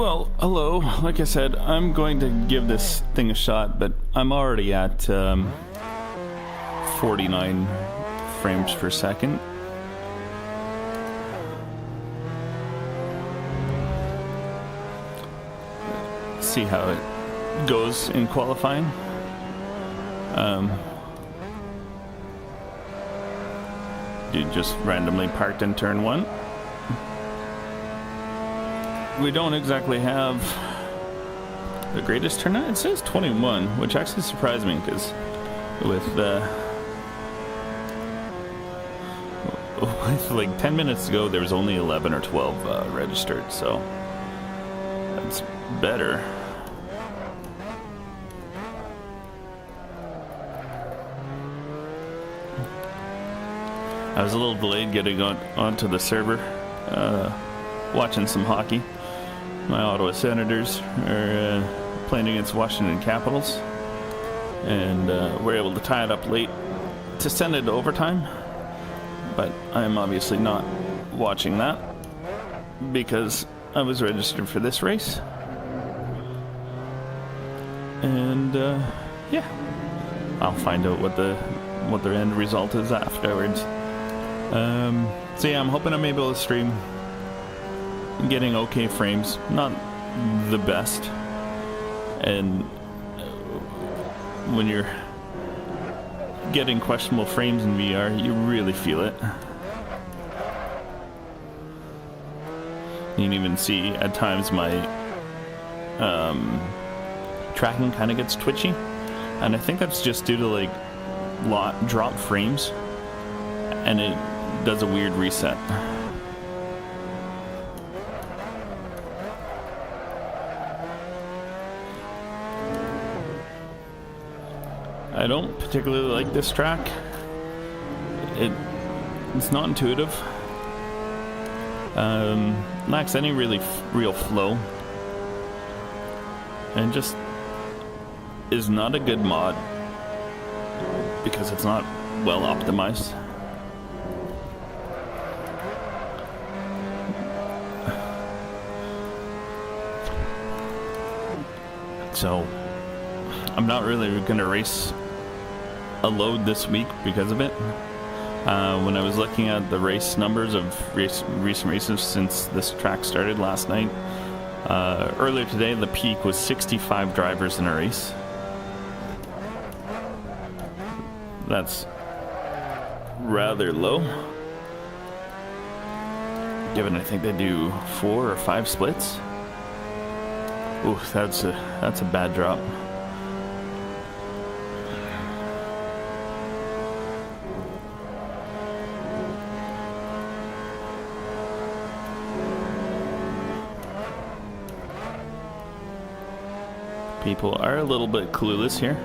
Well, hello. Like I said, I'm going to give this thing a shot, but I'm already at 49 frames per second. See how it goes in qualifying. Dude just randomly parked in turn 1. We don't exactly have the greatest turnout. It says 21, which actually surprised me because with like 10 minutes ago there was only 11 or 12 registered, so that's better. I was a little delayed getting onto the server, watching some hockey. My Ottawa Senators are playing against Washington Capitals, and we're able to tie it up late to send it to overtime. But I'm obviously not watching that because I was registered for this race. And yeah, I'll find out what the end result is afterwards. So yeah, I'm hoping I'm able to stream. Getting okay frames, not the best, and when you're getting questionable frames in VR, you really feel it. You can even see at times my tracking kind of gets twitchy, and I think that's just due to like drop frames, and it does a weird reset. I don't particularly like this track. It's not intuitive. Lacks any real flow, and just is not a good mod because it's not well optimized. So I'm not really gonna race a load this week because of it. When I was looking at the race numbers of recent races since this track started last night, earlier today the peak was 65 drivers in a race. That's rather low, given I think they do 4 or 5 splits. Ooh, that's a bad drop. People are a little bit clueless here.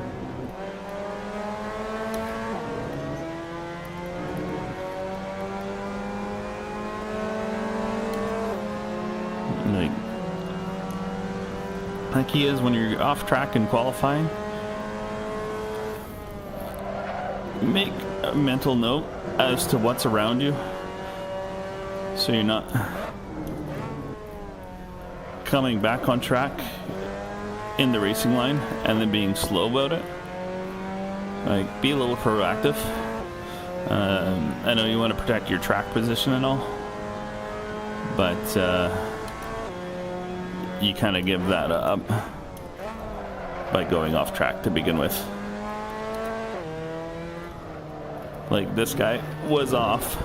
Like he is when you're off track in qualifying. Make a mental note as to what's around you, so you're not coming back on track in the racing line and then being slow about it. Like, be a little proactive. I know you want to protect your track position and all, but you kind of give that up by going off track to begin with. Like, this guy was off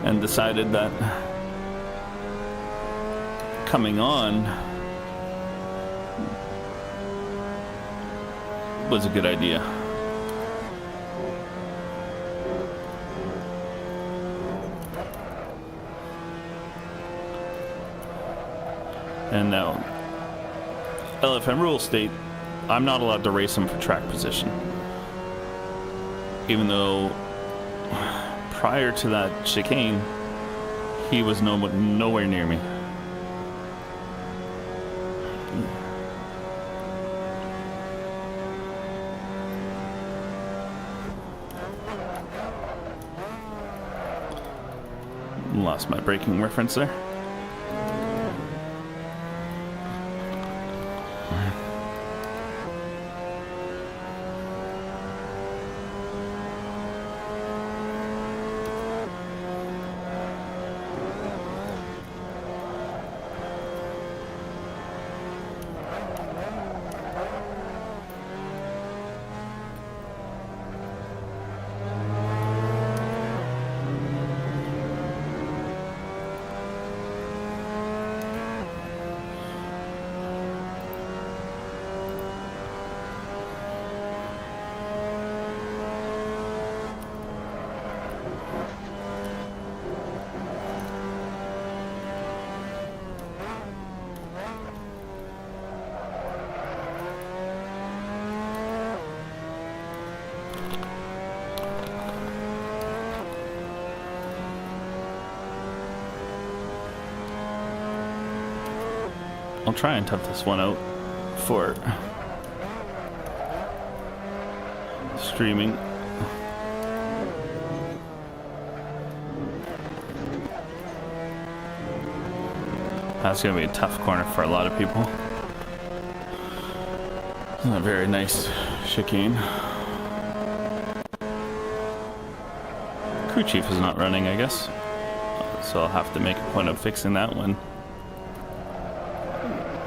and decided that coming on was a good idea. And now, LFM rules state I'm not allowed to race him for track position. Even though prior to that chicane, he was nowhere near me. Lost my braking reference there. I'll try and tough this one out for streaming. That's gonna be a tough corner for a lot of people. It's a very nice chicane. Crew chief is not running, I guess. So I'll have to make a point of fixing that one.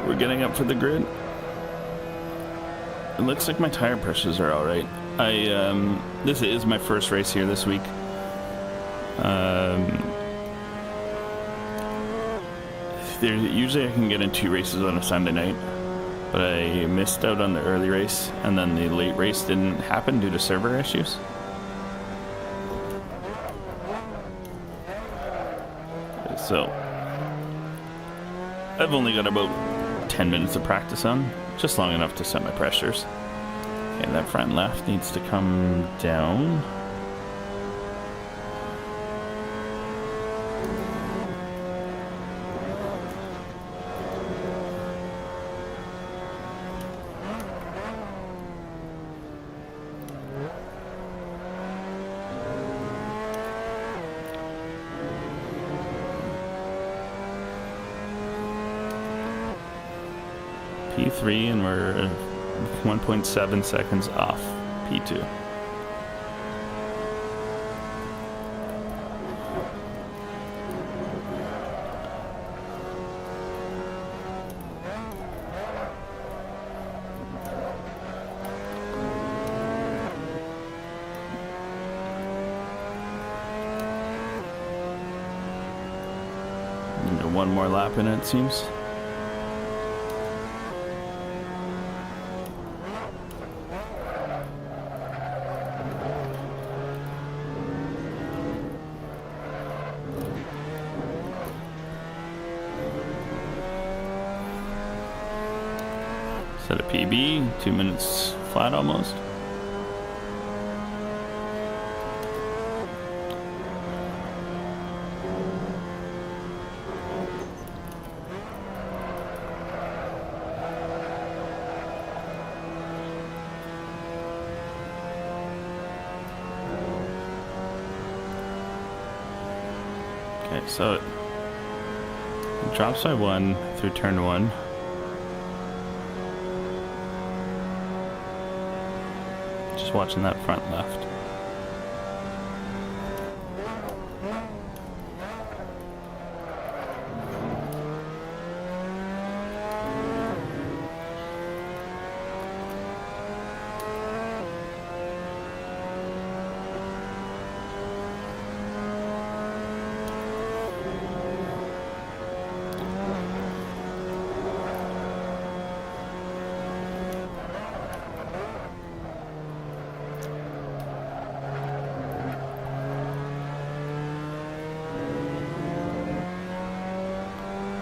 We're getting up for the grid. It looks like my tire pressures are all right. This is my first race here this week. Usually I can get in 2 races on a Sunday night, but I missed out on the early race, and then the late race didn't happen due to server issues. So I've only got about 10 minutes of practice on, just long enough to set my pressures. Okay, that front left needs to come down. P3, and we're 1.7 seconds off P2. One more lap in it seems. Set a PB, 2 minutes flat almost. Okay, so it drops by 1 through turn 1. Just watching that front left.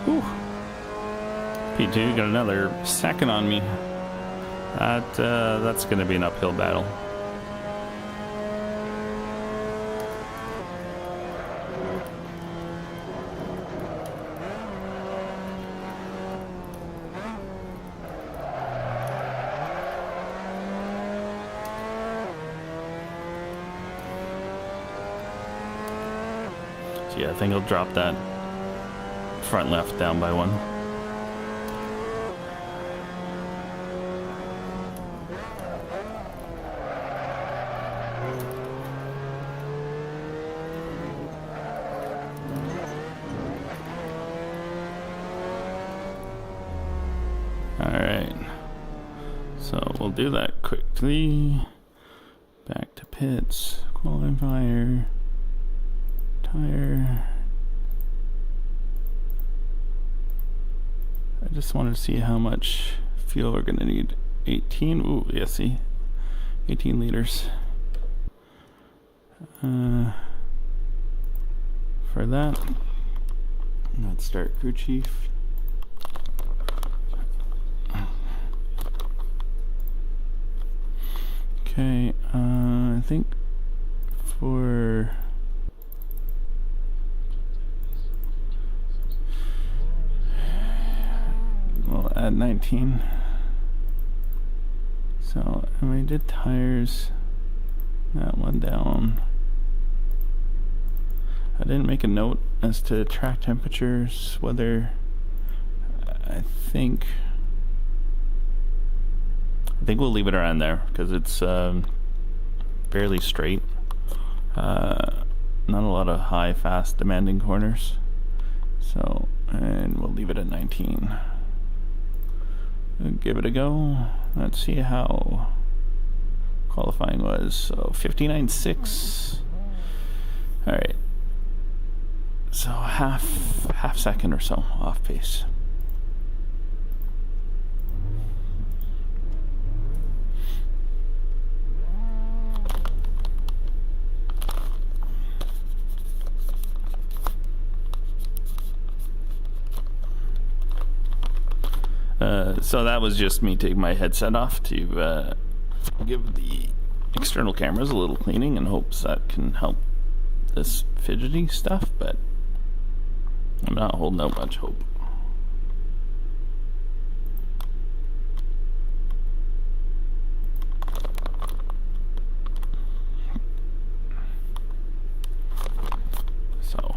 Whew. P2 got another second on me. That's going to be an uphill battle. So yeah, I think I'll drop that front left down by 1. Alright, so we'll do that quickly. Back to pits, qualifier, tire. I just wanted to see how much fuel we're gonna need. 18, ooh, yeah, see, 18 liters. For that, let's start crew chief. Okay, I think for at 19. So, and we did tires. That one down. I didn't make a note as to track temperatures, whether I think we'll leave it around there because it's fairly straight. Not a lot of high, fast, demanding corners. So, and we'll leave it at 19. We'll give it a go. Let's see how qualifying was. So 59.6. All right. So half second or so off pace. So that was just me taking my headset off to give the external cameras a little cleaning in hopes that can help this fidgety stuff, but I'm not holding out much hope. So,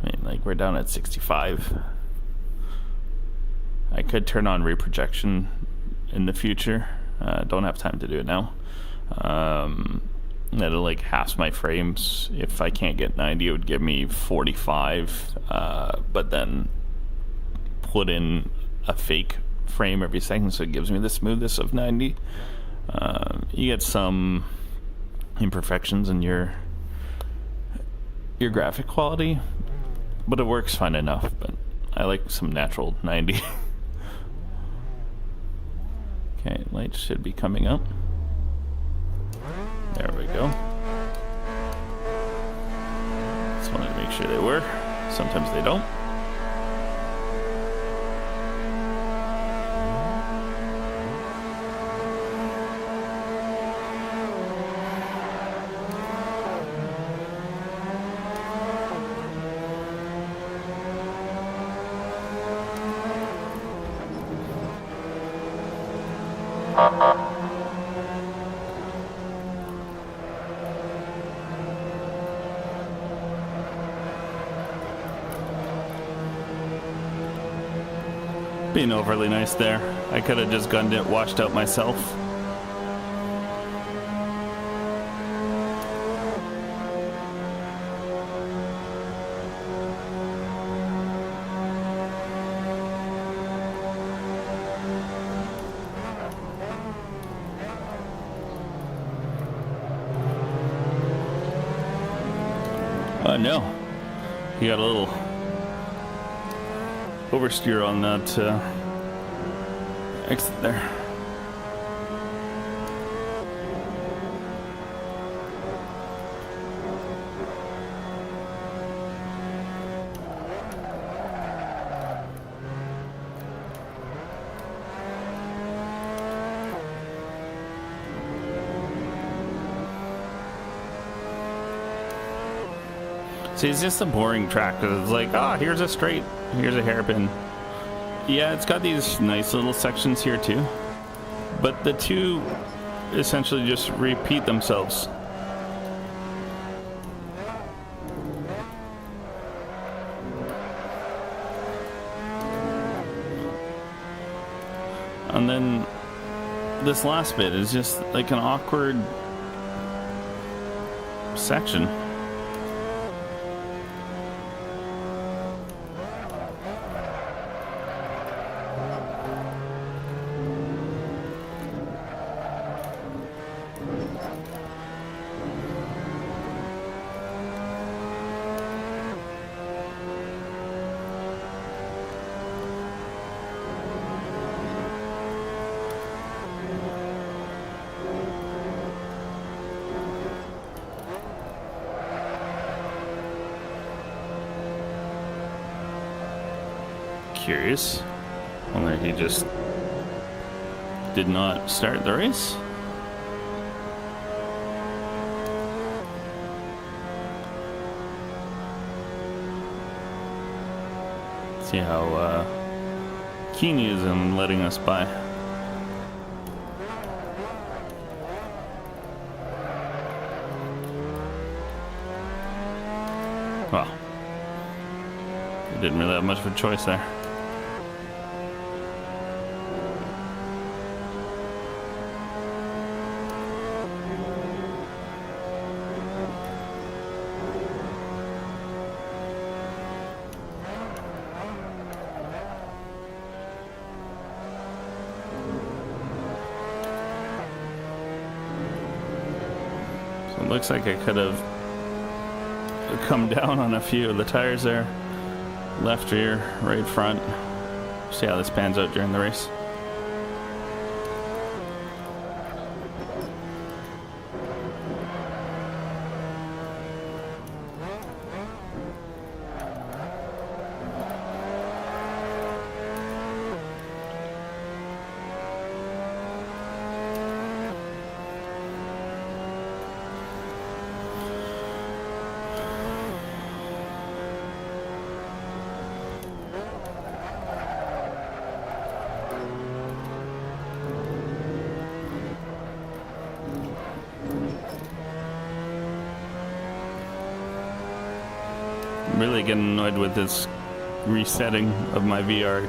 I mean, like, we're down at 65. I could turn on reprojection in the future. Don't have time to do it now. That'll like halves my frames. If I can't get 90, it would give me 45. But then put in a fake frame every second, so it gives me the smoothness of 90. You get some imperfections in your graphic quality, but it works fine enough. But I like some natural 90. Okay, lights should be coming up. There we go. Just wanted to make sure they were. Sometimes they don't. Being overly nice there. I could have just gunned it, washed out myself. No. You got a little oversteer on that exit there. See, it's just a boring track because it's like, oh, here's a straight, here's a hairpin. Yeah, it's got these nice little sections here too, but the two essentially just repeat themselves. And then this last bit is just like an awkward section. Curious. Only he just did not start the race. See how keen he is in letting us by. Well, we didn't really have much of a choice there. So it looks like I could have come down on a few of the tires there. Left rear, right front. See how this pans out during the race. Really getting annoyed with this resetting of my VR.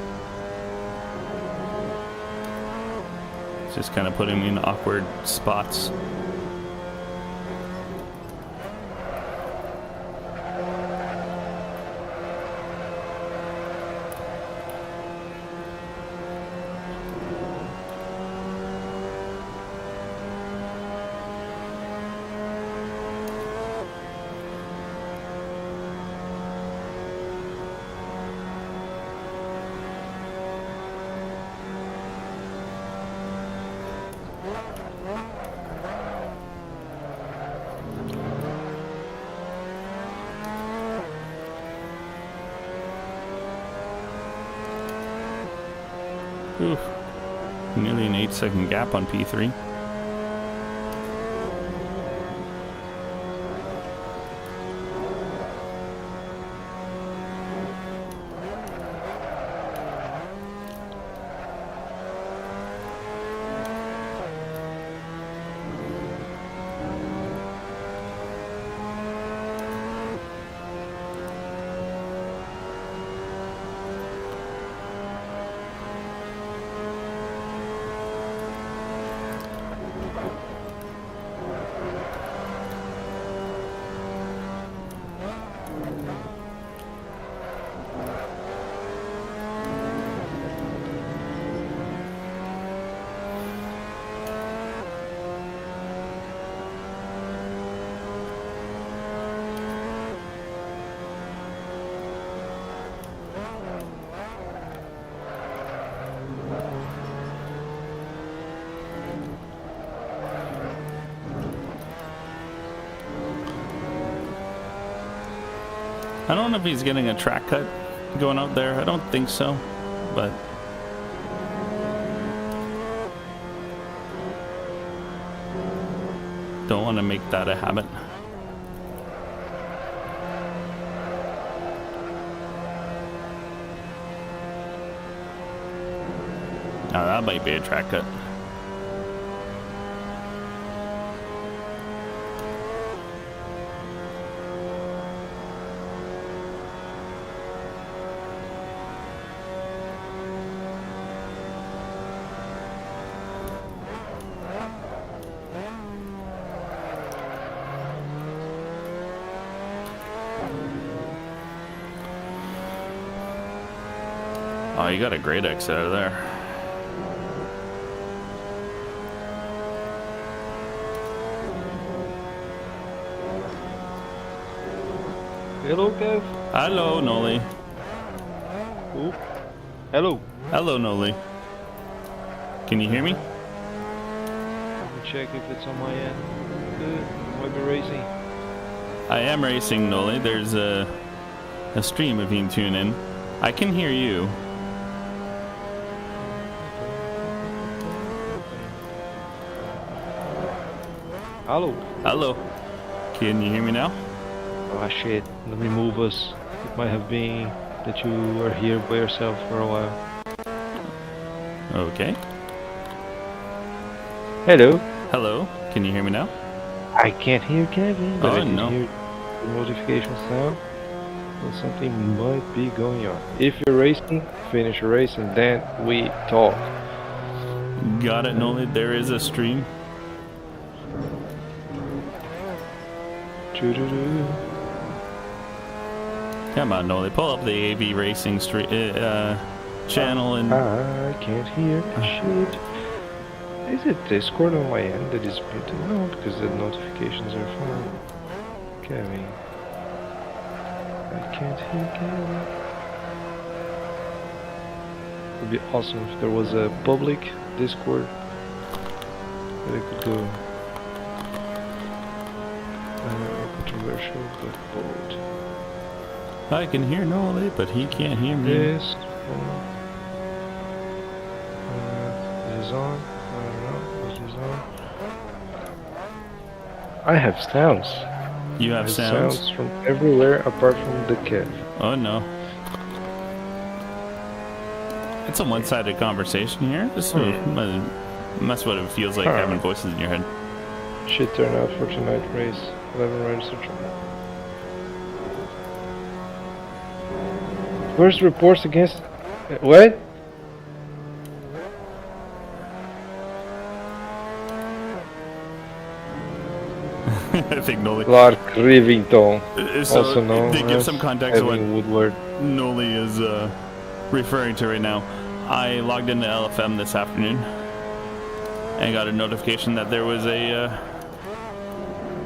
It's just kind of putting me in awkward spots. Oof. Nearly an 8-second gap on P3. I don't know if he's getting a track cut going out there. I don't think so, but don't want to make that a habit. Now that might be a track cut. Oh, you got a great exit out of there. Hello, Kev. Hello, Noli. Oh. Hello. Hello, Noli. Can you hear me? Let me check if it's on my end. Good. Might be racing. I am racing, Noli. There's a stream if you can tune in. I can hear you. Hello. Hello. Can you hear me now? Oh shit. Let me move us. It might have been that you are here by yourself for a while. Okay. Hello. Hello. Can you hear me now? I can't hear Kevin, but Oh, I can no. hear the notification sound. So something might be going on. If you're racing, finish your race and then we talk. Got it, Noli. There is a stream. Doo-doo-doo. Come on, Noli. Pull up the AV Racing channel and... I can't hear shit. Is it Discord on my end that is muted? No, because the notifications are fine. Kevin. I can't hear Kevin. It would be awesome if there was a public Discord that I could go. Controversial, but bold. I can hear Noli, but he can't hear me. This is on. I don't know. This is on. I have sounds. You have sounds? From everywhere apart from the cat. Oh, no. It's a one-sided conversation here. This that's what it feels like having voices in your head. Shit turnout for tonight race. 11 registered. First reports against... What? I think Noli... Clark Rivington. So also known to give as some context to what Evan Woodward. Noli is referring to right now, I logged into LFM this afternoon and got a notification that there was a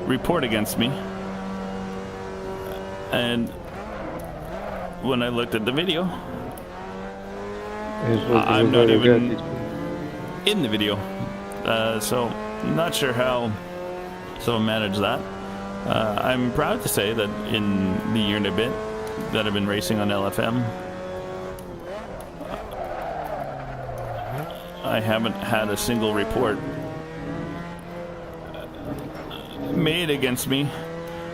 report against me. And when I looked at the video, I'm not even in the video. So not sure how someone managed that. I'm proud to say that in the year and a bit that I've been racing on LFM, I haven't had a single report made against me,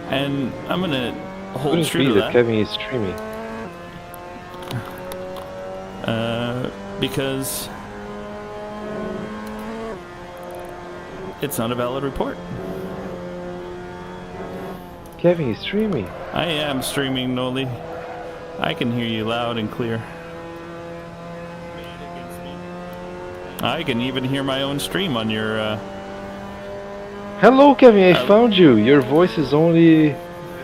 and I'm gonna hold true to that. Kevin is streaming. Because it's not a valid report. Kevin is streaming. I am streaming, Noli. I can hear you loud and clear. I can even hear my own stream on your... Hello, Kevin. I found you. Your voice is only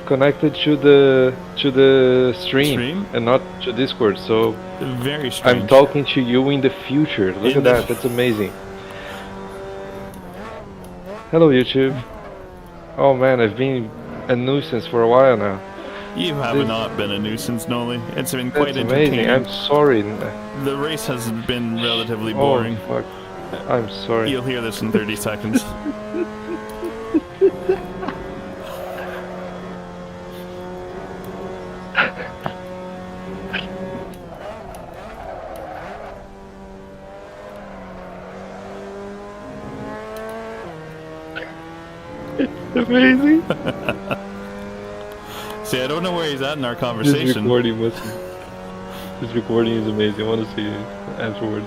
connected to the stream and not to Discord. So very strange. I'm talking to you in the future. Look at that. That's amazing. Hello, YouTube. Oh man, I've been a nuisance for a while now. You have not been a nuisance, Noli. It's been quite entertaining. Amazing. I'm sorry. The race has been relatively boring. Oh, fuck. I'm sorry. You'll hear this in 30 seconds. Amazing. See, I don't know where he's at in our conversation. This recording is amazing. I want to see it afterwards.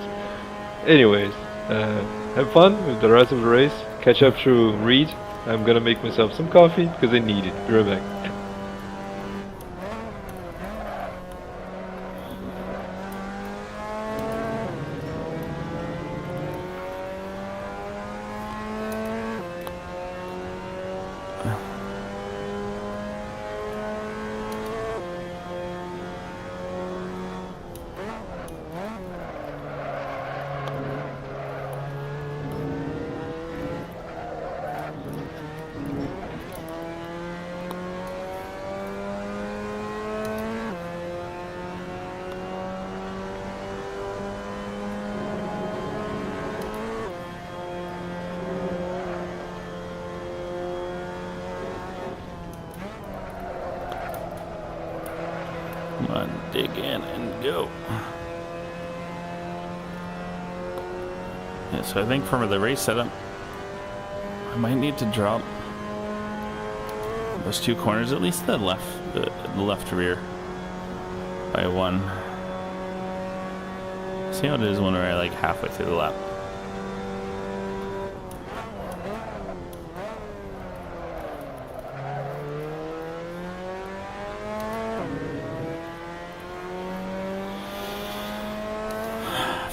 Anyways, have fun with the rest of the race. Catch up through Reed. I'm gonna make myself some coffee because I need it. Be right back. Come on, dig in and go. Yeah, so I think for the race setup, I might need to drop those two corners, at least the left rear. by 1. See how it is when we're like halfway through the lap.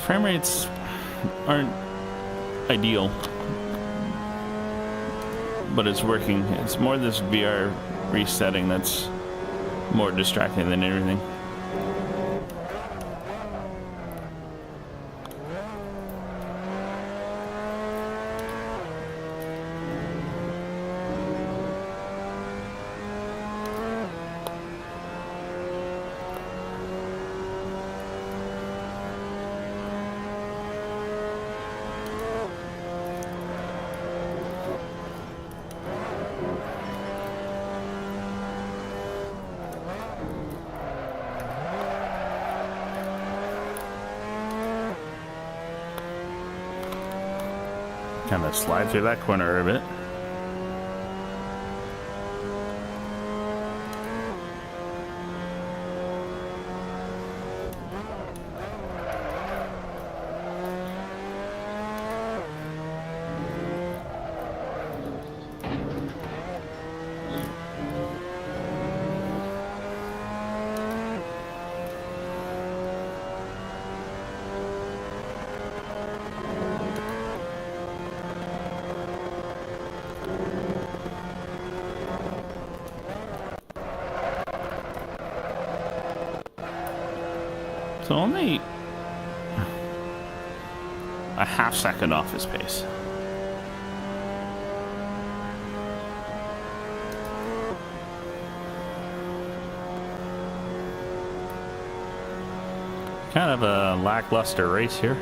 Frame rates aren't ideal, but it's working. It's more this VR resetting that's more distracting than everything. Kind of slide through that corner a bit. So only a half second off his pace. Kind of a lackluster race here.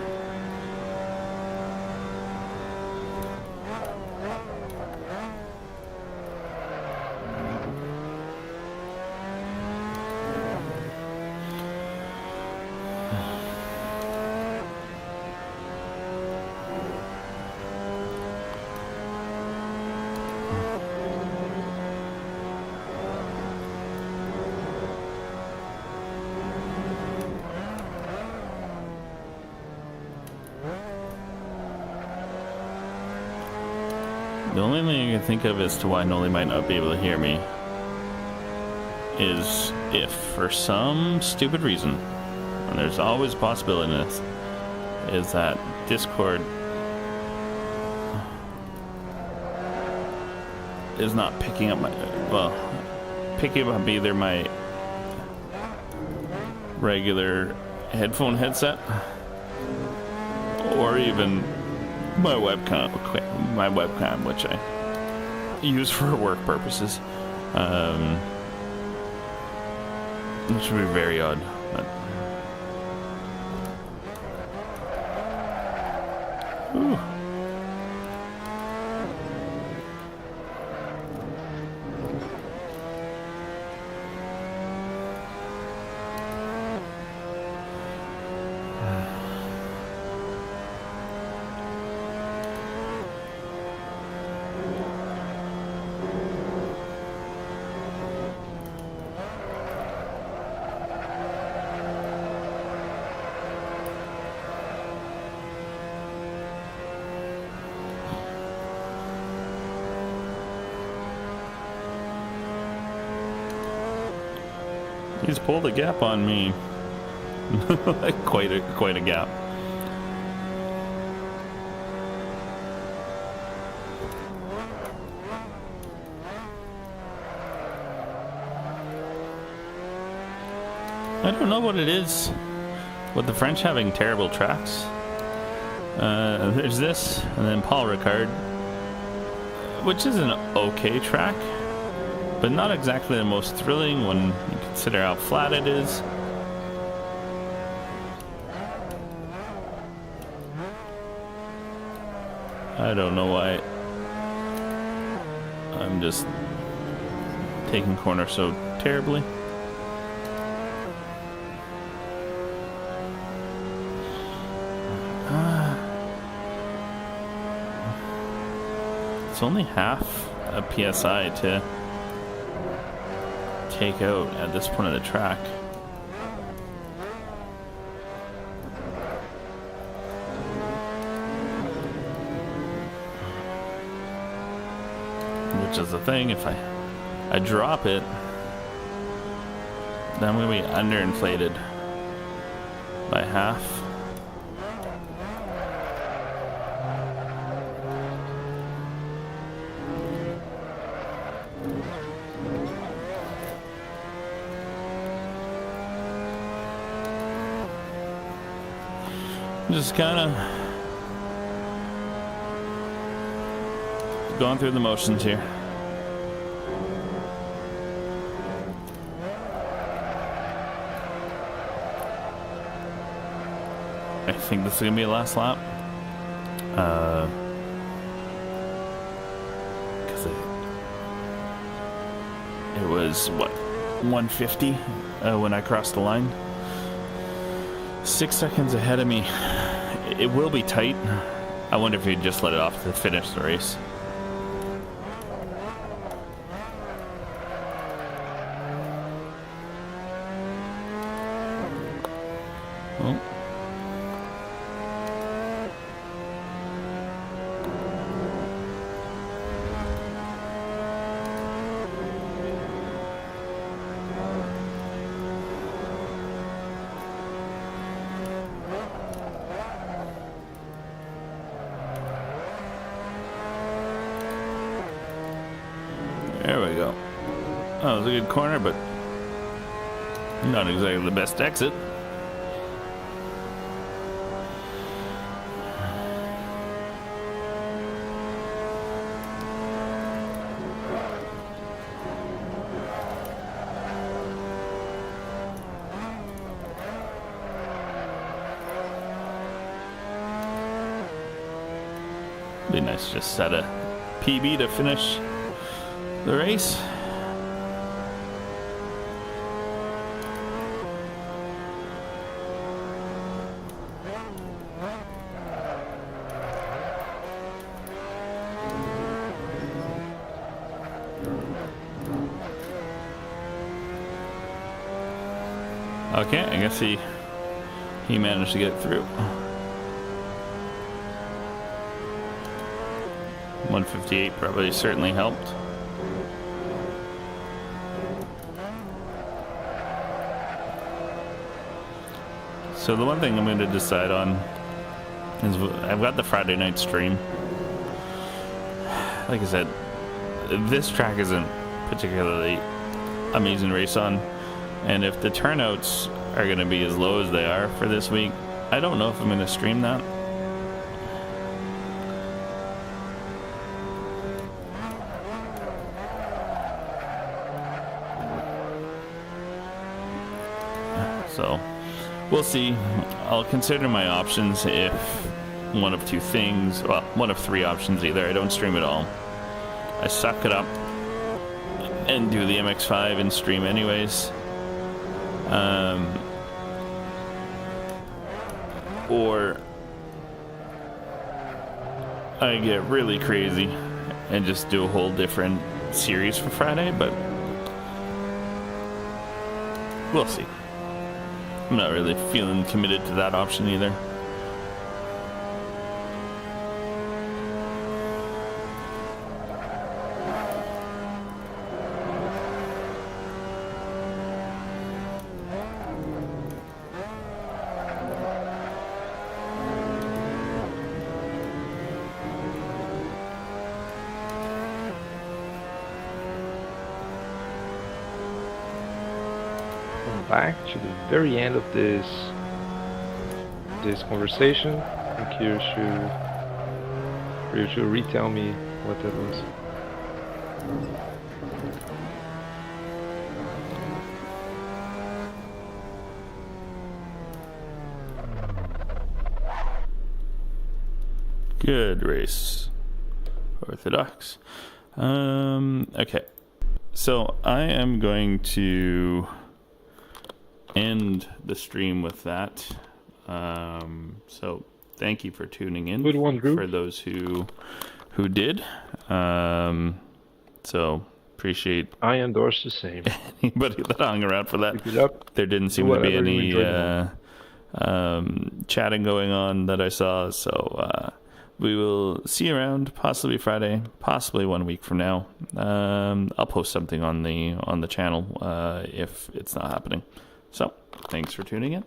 The only thing I can think of as to why Noli might not be able to hear me is if, for some stupid reason, and there's always a possibility in this, is that Discord is not picking up picking up either my regular headphone headset or even my webcam, which I use for work purposes, which would be very odd. But ooh. He's pulled a gap on me. quite a gap. I don't know what it is with the French having terrible tracks. There's this, and then Paul Ricard, which is an okay track, but not exactly the most thrilling when you consider how flat it is. I don't know why I'm just taking corners so terribly. It's only half a PSI to take out at this point of the track. is the thing. If I drop it, then I'm going to be underinflated by half. Just kind of going through the motions here. I think this is gonna be the last lap. Because it was what, 150 when I crossed the line. 6 seconds ahead of me. It will be tight. I wonder if he'd just let it off to finish the race. Oh. There we go. Oh, it was a good corner, but not exactly the best exit. Be nice to just set a PB to finish the race. Okay, I guess he managed to get through. 158 probably certainly helped. So the one thing I'm going to decide on is I've got the Friday night stream. Like I said, this track isn't particularly amazing to race on, and if the turnouts are going to be as low as they are for this week, I don't know if I'm going to stream that. So we'll see. I'll consider my options if one of two things, well, one of three options. Either I don't stream at all, I suck it up and do the MX5 and stream anyways, or I get really crazy and just do a whole different series for Friday, but we'll see. I'm not really feeling committed to that option either. Back to the very end of this conversation. I think you should retell me what that was. Good race, Orthodox. Okay, so I am going to end the stream with that. So thank you for tuning in. Good one, Drew. For those who did. So appreciate. I endorse the same. Anybody that hung around for that. Keep it up. There didn't seem to be any chatting going on that I saw. So we will see you around, possibly Friday, possibly 1 week from now. I'll post something on the channel if it's not happening. So, thanks for tuning in.